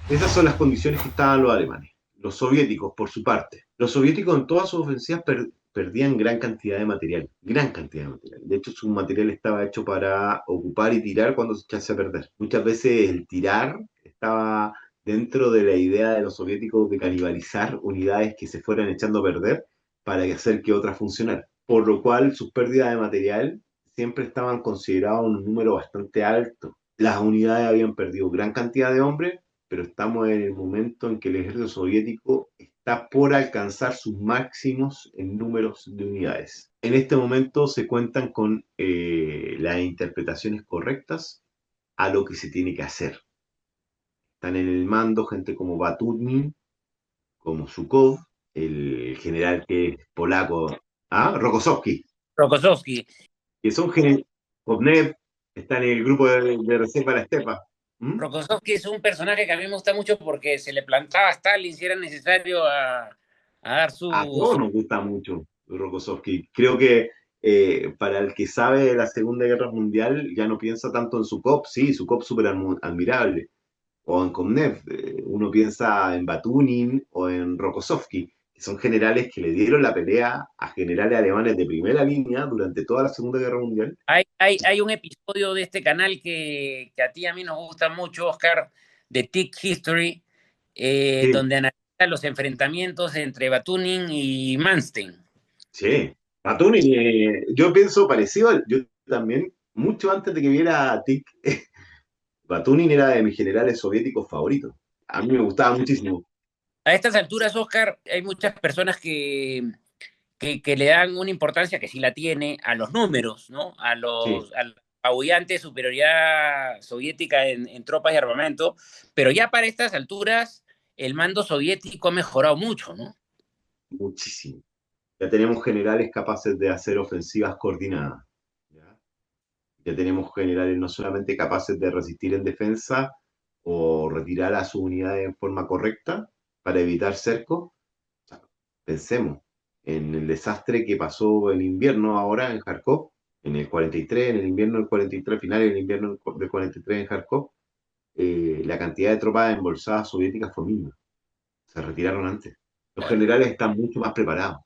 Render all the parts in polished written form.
Esas son las condiciones que estaban los alemanes. Los soviéticos, por su parte. Los soviéticos en todas sus ofensivas perdían gran cantidad de material. Gran cantidad de material. De hecho, su material estaba hecho para ocupar y tirar cuando se echase a perder. Muchas veces el tirar estaba dentro de la idea de los soviéticos de canibalizar unidades que se fueran echando a perder para hacer que otras funcionaran. Por lo cual, sus pérdidas de material siempre estaban consideradas un número bastante alto. Las unidades habían perdido gran cantidad de hombres, pero estamos en el momento en que el ejército soviético está por alcanzar sus máximos en números de unidades. En este momento se cuentan con las interpretaciones correctas a lo que se tiene que hacer. Están en el mando gente como Bakunin, como Zhukov, el general que es polaco, Rokossovski, Rokossovski. que son generales. Kovnev está en el grupo de reserva de la Estepa. ¿Mm? Rokossovski es un personaje que a mí me gusta mucho porque se le plantaba a Stalin si era necesario a dar A su, todos su... nos gusta mucho Rokossovski. Creo que para el que sabe de la Segunda Guerra Mundial ya no piensa tanto en Zhukov, sí, Zhukov súper admirable, o en Komnev, uno piensa en Bakunin o en Rokossovski, que son generales que le dieron la pelea a generales alemanes de primera línea durante toda la Segunda Guerra Mundial. Hay un episodio de este canal que a ti y a mí nos gusta mucho, Oscar, de Tick History, Sí, donde analiza los enfrentamientos entre Bakunin y Manstein. sí. Bakunin, yo pienso parecido, yo también, mucho antes de que viera Tic, Bakunin era de mis generales soviéticos favoritos. A mí me gustaba muchísimo. A estas alturas, Oscar, hay muchas personas que le dan una importancia que sí la tiene a los números, ¿no? Sí. A la apabullante superioridad soviética en tropas y armamento, pero ya para estas alturas el mando soviético ha mejorado mucho, ¿no? Muchísimo. Ya tenemos generales capaces de hacer ofensivas coordinadas. ¿Ya? Ya tenemos generales no solamente capaces de resistir en defensa o retirar a sus unidades en forma correcta para evitar cercos. Pensemos en el desastre que pasó en invierno ahora en Kharkov, en el 43, en el invierno del 43, final del invierno del 43 en Kharkov, la cantidad de tropas embolsadas soviéticas fue mínima. Se retiraron antes. Los generales están mucho más preparados,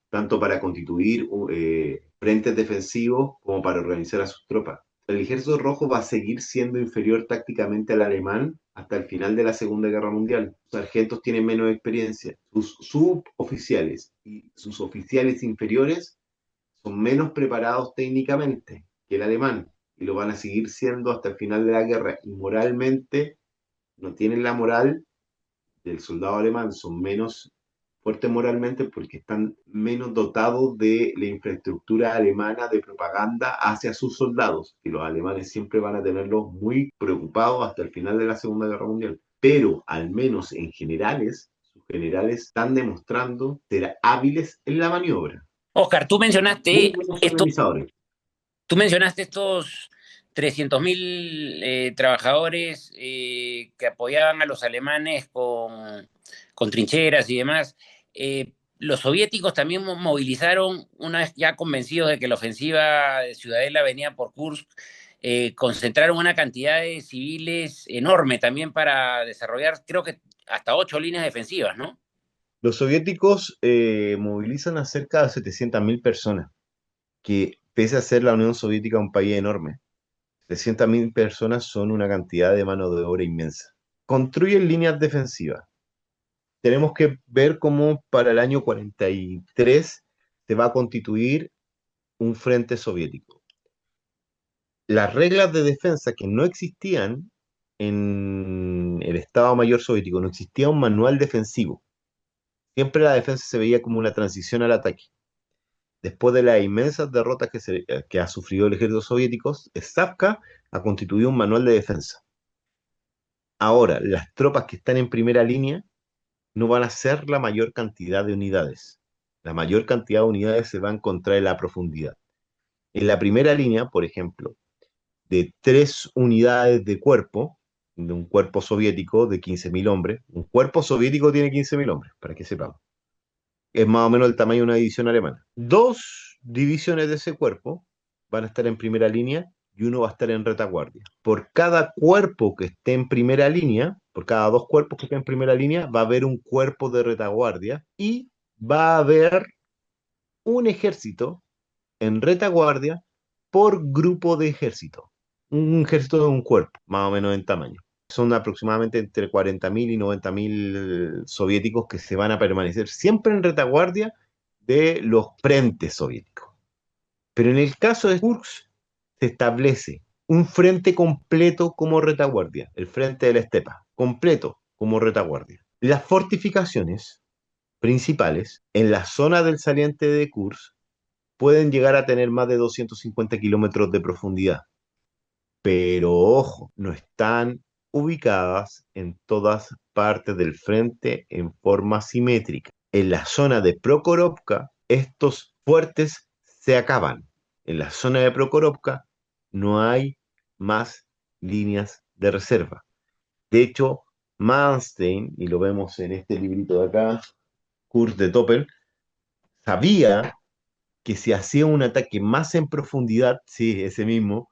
tanto para constituir frentes defensivos como para organizar a sus tropas. El ejército rojo va a seguir siendo inferior tácticamente al alemán hasta el final de la Segunda Guerra Mundial. Sus sargentos tienen menos experiencia. Sus suboficiales y sus oficiales inferiores son menos preparados técnicamente que el alemán y lo van a seguir siendo hasta el final de la guerra. Y moralmente no tienen la moral del soldado alemán, son menos fuertes moralmente porque están menos dotados de la infraestructura alemana de propaganda hacia sus soldados, y los alemanes siempre van a tenerlos muy preocupados hasta el final de la Segunda Guerra Mundial. Pero al menos en generales, sus generales están demostrando ser hábiles en la maniobra, Oscar, muy buenos organizadores. tú mencionaste estos 300.000 trabajadores que apoyaban a los alemanes con trincheras y demás. Los soviéticos también movilizaron, una vez ya convencidos de que la ofensiva de Ciudadela venía por Kursk, concentraron una cantidad de civiles enorme también para desarrollar, creo que hasta 8 líneas defensivas, ¿no? Los soviéticos movilizan a cerca de 700.000 personas, que pese a ser la Unión Soviética un país enorme, 300.000 personas son una cantidad de mano de obra inmensa. Construyen líneas defensivas. Tenemos que ver cómo para el año 43 se va a constituir un frente soviético. Las reglas de defensa que no existían en el Estado Mayor soviético, no existía un manual defensivo. Siempre la defensa se veía como una transición al ataque. Después de las inmensas derrotas que ha sufrido el ejército soviético, Stavka ha constituido un manual de defensa. Ahora, las tropas que están en primera línea no van a ser la mayor cantidad de unidades. La mayor cantidad de unidades se va a encontrar en la profundidad. En la primera línea, por ejemplo, de 3 unidades de cuerpo, de un cuerpo soviético de 15.000 hombres, un cuerpo soviético tiene 15.000 hombres, para que sepamos. Es más o menos el tamaño de una división alemana. 2 divisiones de ese cuerpo van a estar en primera línea y uno va a estar en retaguardia. Por cada cuerpo que esté en primera línea, por cada dos cuerpos que estén en primera línea, va a haber un cuerpo de retaguardia y va a haber un ejército en retaguardia por grupo de ejército. Un ejército de un cuerpo, más o menos en tamaño. Son aproximadamente entre 40.000 y 90.000 soviéticos que se van a permanecer siempre en retaguardia de los frentes soviéticos. Pero en el caso de Kursk se establece un frente completo como retaguardia, el frente de la estepa, completo como retaguardia. Las fortificaciones principales en la zona del saliente de Kursk pueden llegar a tener más de 250 kilómetros de profundidad, pero ojo, no están ubicadas en todas partes del frente en forma simétrica. En la zona de Prokhorovka, estos fuertes se acaban. En la zona de Prokhorovka no hay más líneas de reserva. De hecho, Manstein, y lo vemos en este librito de acá, Kurt de Toppel, sabía que si hacía un ataque más en profundidad, sí, ese mismo,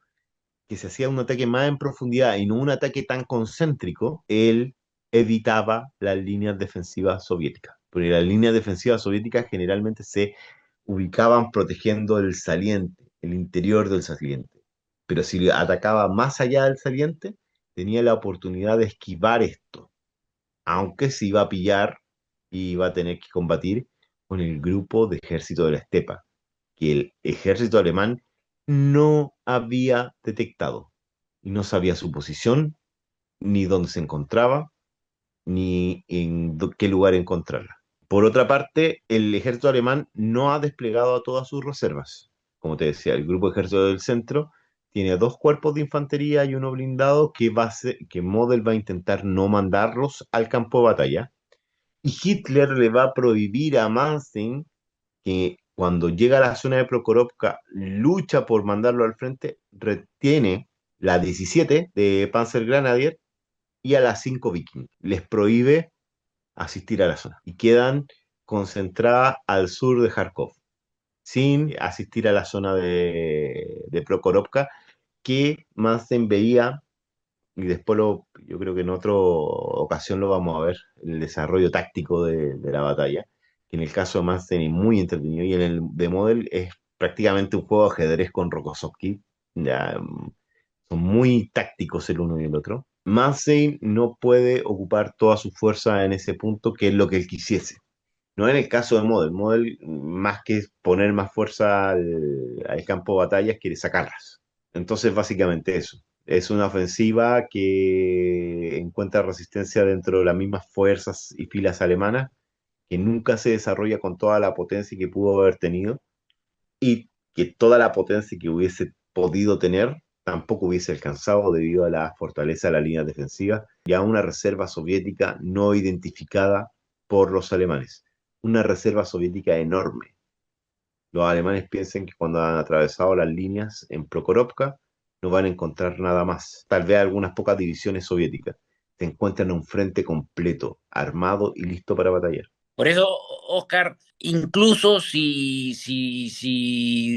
que se hacía un ataque más en profundidad y no un ataque tan concéntrico, él evitaba las líneas defensivas soviéticas. Porque las líneas defensivas soviéticas generalmente se ubicaban protegiendo el saliente, el interior del saliente. Pero si atacaba más allá del saliente, tenía la oportunidad de esquivar esto, aunque se iba a pillar y iba a tener que combatir con el grupo de ejército de la estepa, que el ejército alemán no había detectado y no sabía su posición, ni dónde se encontraba, ni en qué lugar encontrarla. Por otra parte, el ejército alemán no ha desplegado a todas sus reservas. Como te decía, el grupo de ejército del centro tiene dos cuerpos de infantería y uno blindado que Model va a intentar no mandarlos al campo de batalla. Y Hitler le va a prohibir a Manstein que cuando llega a la zona de Prokhorovka lucha por mandarlo al frente, retiene la 17 de Panzer Grenadier y a las 5 Viking. Les prohíbe asistir a la zona y quedan concentradas al sur de Kharkov, sin asistir a la zona de Prokhorovka, que Manstein veía, y después yo creo que en otra ocasión lo vamos a ver, el desarrollo táctico de la batalla, que en el caso de Manstein es muy entretenido y en el de Model es prácticamente un juego de ajedrez con Rokossovski. Ya, son muy tácticos el uno y el otro. Manstein no puede ocupar toda su fuerza en ese punto, que es lo que él quisiese. No en el caso de Model. Model, más que poner más fuerza al campo de batallas, quiere sacarlas. Entonces, básicamente eso. Es una ofensiva que encuentra resistencia dentro de las mismas fuerzas y filas alemanas, que nunca se desarrolla con toda la potencia que pudo haber tenido y que toda la potencia que hubiese podido tener tampoco hubiese alcanzado debido a la fortaleza de la línea defensiva y a una reserva soviética no identificada por los alemanes. Una reserva soviética enorme. Los alemanes piensan que cuando han atravesado las líneas en Prokhorovka no van a encontrar nada más. Tal vez algunas pocas divisiones soviéticas. Se encuentran en un frente completo, armado y listo para batallar. Por eso, Oscar, incluso si,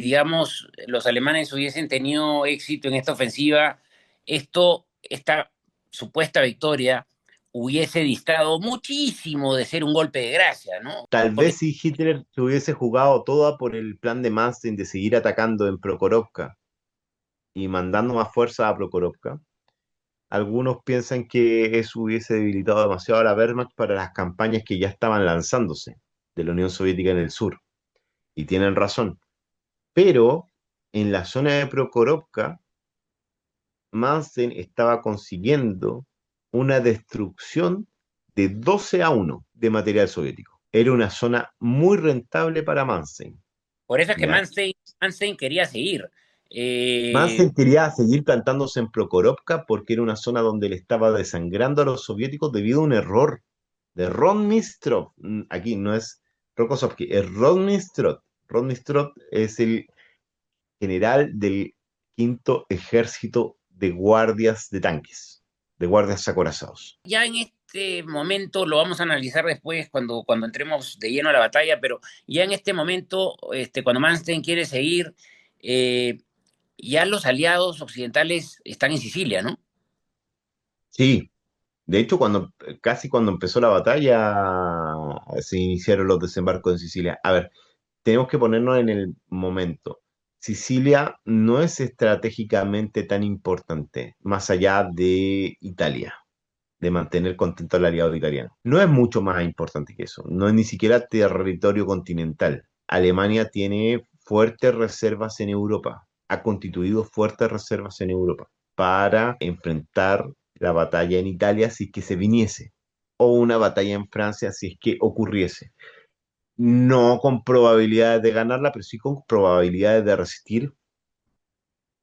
digamos, los alemanes hubiesen tenido éxito en esta ofensiva, esta supuesta victoria hubiese distado muchísimo de ser un golpe de gracia, ¿no? Tal Porque, vez si Hitler se hubiese jugado toda por el plan de Manstein de seguir atacando en Prokhorovka y mandando más fuerza a Prokhorovka, algunos piensan que eso hubiese debilitado demasiado a la Wehrmacht para las campañas que ya estaban lanzándose de la Unión Soviética en el sur. Y tienen razón. Pero en la zona de Prokhorovka, Manstein estaba consiguiendo una destrucción de 12-1 de material soviético. Era una zona muy rentable para Manstein. por eso es que ¿Ya? Manstein quería seguir. Manstein quería seguir plantándose en Prokhorovka porque era una zona donde le estaba desangrando a los soviéticos debido a un error de Rodnistrov. Aquí no es Rokossovski, es Rodnistrov. Rodnistrov es el general del quinto ejército de guardias de tanques, de guardias acorazados. Ya en este momento, lo vamos a analizar después cuando entremos de lleno a la batalla, pero ya en este momento, cuando Manstein quiere seguir, eh, ya los aliados occidentales están en Sicilia, ¿no? Sí, de hecho, casi cuando empezó la batalla, se iniciaron los desembarcos en Sicilia. A ver, tenemos que ponernos en el momento. Sicilia no es estratégicamente tan importante, más allá de Italia, de mantener contento al aliado italiano. No es mucho más importante que eso, no es ni siquiera territorio continental. Alemania tiene fuertes reservas en Europa, ha constituido fuertes reservas en Europa para enfrentar la batalla en Italia si es que se viniese, o una batalla en Francia si es que ocurriese. No con probabilidades de ganarla, pero sí con probabilidades de resistir.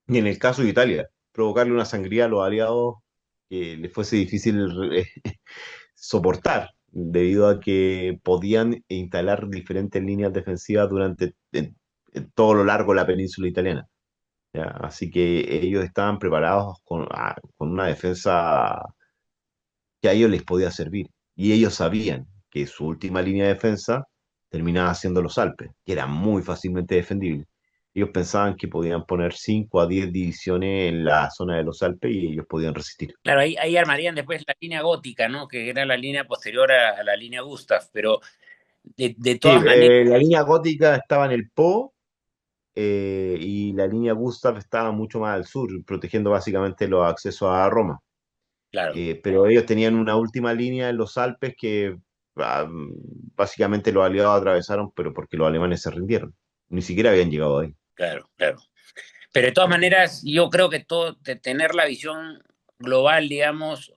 Y en el caso de Italia, provocarle una sangría a los aliados que les fuese difícil soportar, debido a que podían instalar diferentes líneas defensivas en todo lo largo de la península italiana. ¿Ya? Así que ellos estaban preparados con una defensa que a ellos les podía servir. Y ellos sabían que su última línea de defensa terminaba siendo los Alpes, que era muy fácilmente defendible. Ellos pensaban que podían poner 5 a 10 divisiones en la zona de los Alpes y ellos podían resistir. Claro, ahí armarían después la línea gótica, ¿no? Que era la línea posterior a la línea Gustav, pero de Sí, todas maneras, la línea gótica estaba en el Po, y la línea Gustav estaba mucho más al sur, protegiendo básicamente los accesos a Roma. claro, Pero ellos tenían una última línea en los Alpes que básicamente los aliados atravesaron, pero porque los alemanes se rindieron. Ni siquiera habían llegado ahí. claro, claro. Pero de todas Sí, maneras, yo creo que tener la visión global, digamos,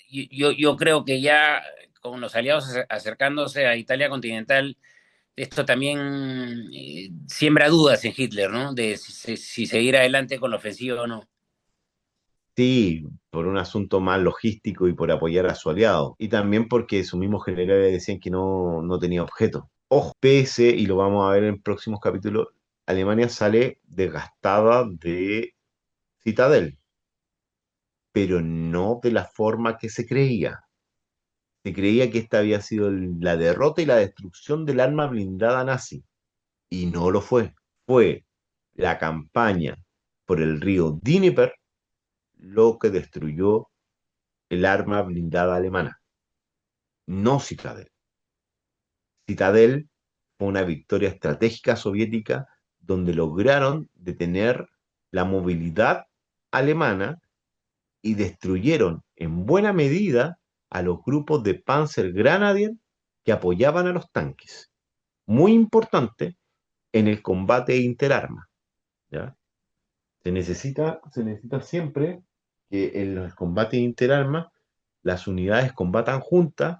yo creo que ya con los aliados acercándose a Italia continental, esto también siembra dudas en Hitler, ¿no? De si seguir adelante con la ofensiva o no. sí, por un asunto más logístico y por apoyar a su aliado. Y también porque sus mismos generales decían que no tenía objeto. Ojo, pese, y lo vamos a ver en próximos capítulos, Alemania sale desgastada de Citadel, pero no de la forma que se creía. Se creía que esta había sido la derrota y la destrucción del arma blindada nazi, y no lo fue. Fue la campaña por el río Dnieper lo que destruyó el arma blindada alemana, no Citadel. Citadel fue una victoria estratégica soviética donde lograron detener la movilidad alemana y destruyeron en buena medida a los grupos de Panzergrenadier que apoyaban a los tanques. Muy importante en el combate interarma. ¿Ya? Se necesita siempre que en los combates interarmas las unidades combatan juntas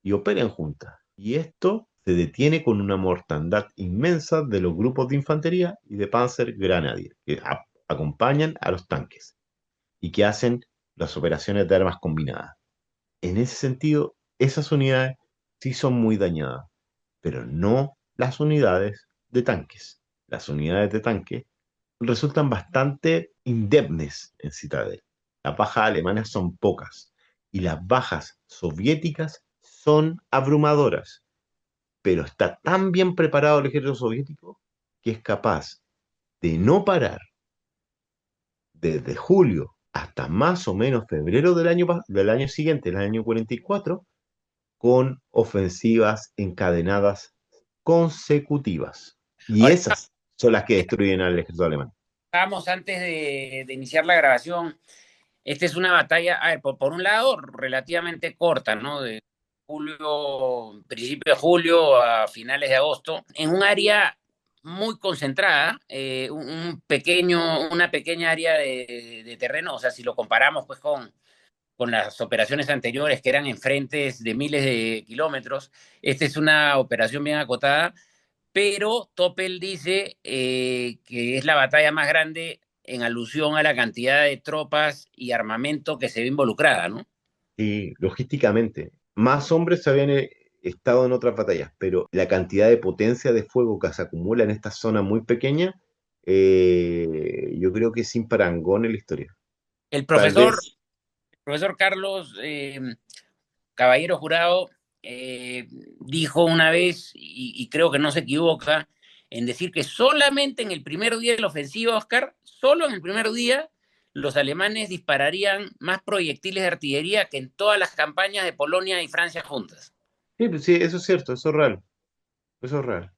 y operen juntas. Y esto se detiene con una mortandad inmensa de los grupos de infantería y de Panzergrenadier que acompañan a los tanques y que hacen las operaciones de armas combinadas. En ese sentido, esas unidades sí son muy dañadas, pero no las unidades de tanques. Las unidades de tanques resultan bastante indemnes en Citadel. Las bajas alemanas son pocas y las bajas soviéticas son abrumadoras, pero está tan bien preparado el ejército soviético que es capaz de no parar desde julio hasta más o menos febrero del año siguiente, el año 44, con ofensivas encadenadas consecutivas. Y Ahora, esas son las que destruyen al ejército alemán. estábamos antes de iniciar la grabación. Esta es una batalla, a ver, por un lado, relativamente corta, ¿no? De julio, principio de julio a finales de agosto, en un área muy concentrada, una pequeña área de terreno, o sea, si lo comparamos pues con las operaciones anteriores que eran en frentes de miles de kilómetros, esta es una operación bien acotada, pero Topel dice que es la batalla más grande en alusión a la cantidad de tropas y armamento que se ve involucrada, ¿no? Y logísticamente, más hombres habían estado en otras batallas, pero la cantidad de potencia de fuego que se acumula en esta zona muy pequeña, yo creo que es sin parangón en la historia. El Tal profesor, vez, el profesor Carlos Caballero Jurado dijo una vez, y creo que no se equivoca, en decir que solamente en el primer día de la ofensiva, Oscar, solo en el primer día, los alemanes dispararían más proyectiles de artillería que en todas las campañas de Polonia y Francia juntas. Sí, pues sí, eso es cierto, eso es real, eso es real.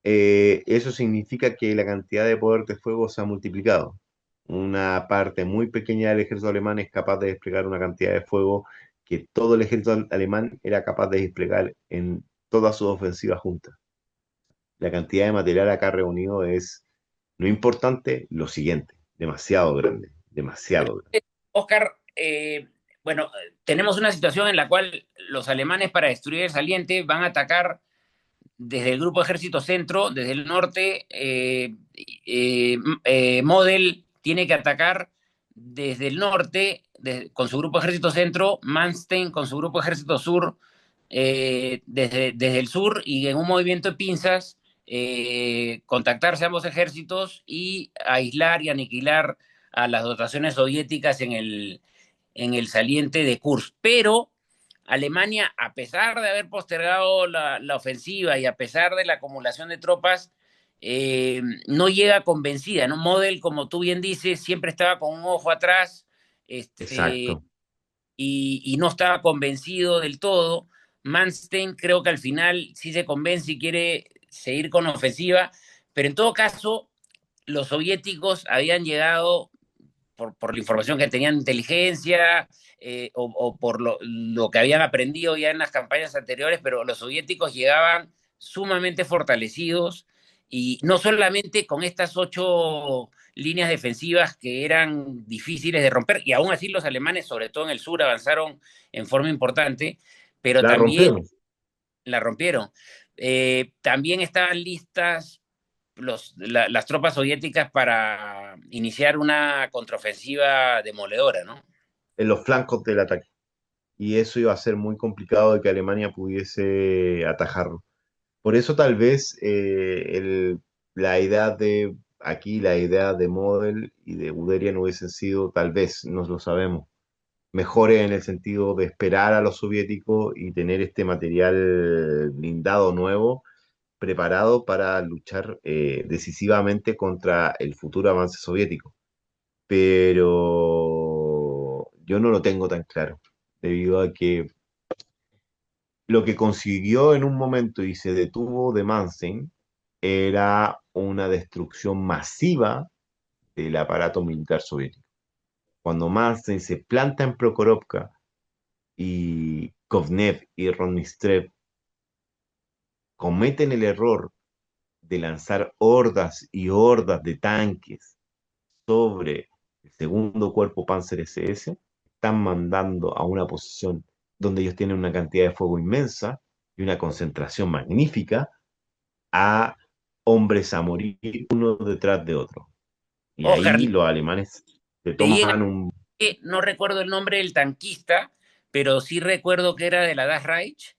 Eso significa que la cantidad de poder de fuego se ha multiplicado. Una parte muy pequeña del ejército alemán es capaz de desplegar una cantidad de fuego que todo el ejército alemán era capaz de desplegar en todas sus ofensivas juntas. La cantidad de material acá reunido es no importante, lo siguiente, demasiado grande, demasiado grande. Oscar, bueno, tenemos una situación en la cual los alemanes para destruir el saliente van a atacar desde el Grupo Ejército Centro, desde el norte. Model tiene que atacar desde el norte con su Grupo Ejército Centro, Manstein con su Grupo Ejército Sur, desde el sur, y en un movimiento de pinzas contactarse a ambos ejércitos y aislar y aniquilar a las dotaciones soviéticas en el saliente de Kursk. Pero Alemania, a pesar de haber postergado la ofensiva y a pesar de la acumulación de tropas, no llega convencida, ¿no? Model, como tú bien dices, siempre estaba con un ojo atrás, Exacto. y no estaba convencido del todo. Manstein creo que al final sí se convence y quiere seguir con ofensiva, pero en todo caso, los soviéticos habían llegado por la información que tenían de inteligencia, o por lo que habían aprendido ya en las campañas anteriores, pero los soviéticos llegaban sumamente fortalecidos, y no solamente con estas 8 líneas defensivas que eran difíciles de romper, y aún así los alemanes, sobre todo en el sur, avanzaron en forma importante, pero La también rompieron. la rompieron. También estaban listas las tropas soviéticas para iniciar una contraofensiva demoledora, ¿no? En los flancos del ataque. Y eso iba a ser muy complicado de que Alemania pudiese atajarlo. Por eso tal vez la idea de aquí, la idea de Model y de Guderian hubiesen sido, tal vez, no lo sabemos, mejores en el sentido de esperar a los soviéticos y tener este material blindado nuevo preparado para luchar decisivamente contra el futuro avance soviético. Pero yo no lo tengo tan claro, debido a que lo que consiguió en un momento y se detuvo de Manstein era una destrucción masiva del aparato militar soviético. Cuando Manstein se planta en Prokhorovka y Kovnev y Ronistrev cometen el error de lanzar hordas y hordas de tanques sobre el segundo cuerpo Panzer SS, están mandando a una posición donde ellos tienen una cantidad de fuego inmensa y una concentración magnífica a hombres a morir uno detrás de otro. Y Oscar, ahí los alemanes se leí toman un... no recuerdo el nombre del tanquista, pero sí recuerdo que era de la Das Reich,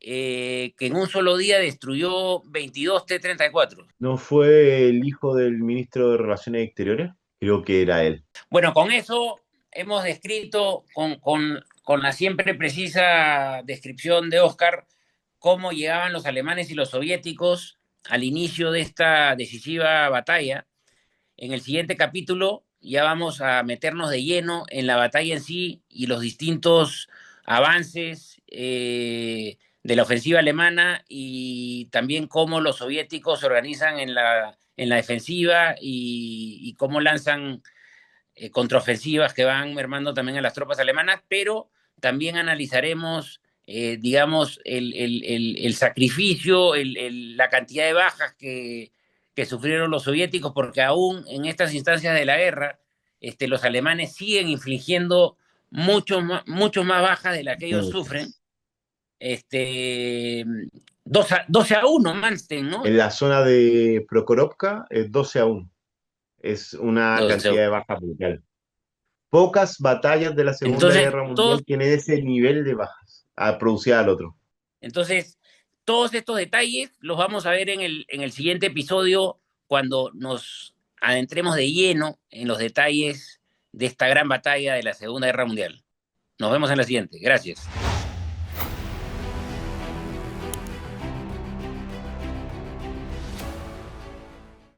que en un solo día destruyó 22 T-34. ¿No fue el hijo del ministro de Relaciones Exteriores? Creo que era él. Bueno, con eso hemos descrito con la siempre precisa descripción de Oscar cómo llegaban los alemanes y los soviéticos al inicio de esta decisiva batalla. En el siguiente capítulo ya vamos a meternos de lleno en la batalla en sí y los distintos avances de la ofensiva alemana, y también cómo los soviéticos se organizan en la defensiva, y cómo lanzan contraofensivas que van mermando también a las tropas alemanas, pero también analizaremos, digamos, el sacrificio, la cantidad de bajas que sufrieron los soviéticos, porque aún en estas instancias de la guerra, los alemanes siguen infligiendo mucho más bajas de las que ellos sufren. Muchas. Este, 12-1, Manstein, ¿no? En la zona de Prokhorovka es 12-1. Es una 12 cantidad de baja brutal. Pocas batallas de la Segunda Entonces, Guerra Mundial tienen ese nivel de bajas producida al otro. Entonces, todos estos detalles los vamos a ver en el siguiente episodio, cuando nos adentremos de lleno en los detalles de esta gran batalla de la Segunda Guerra Mundial. Nos vemos en la siguiente. Gracias.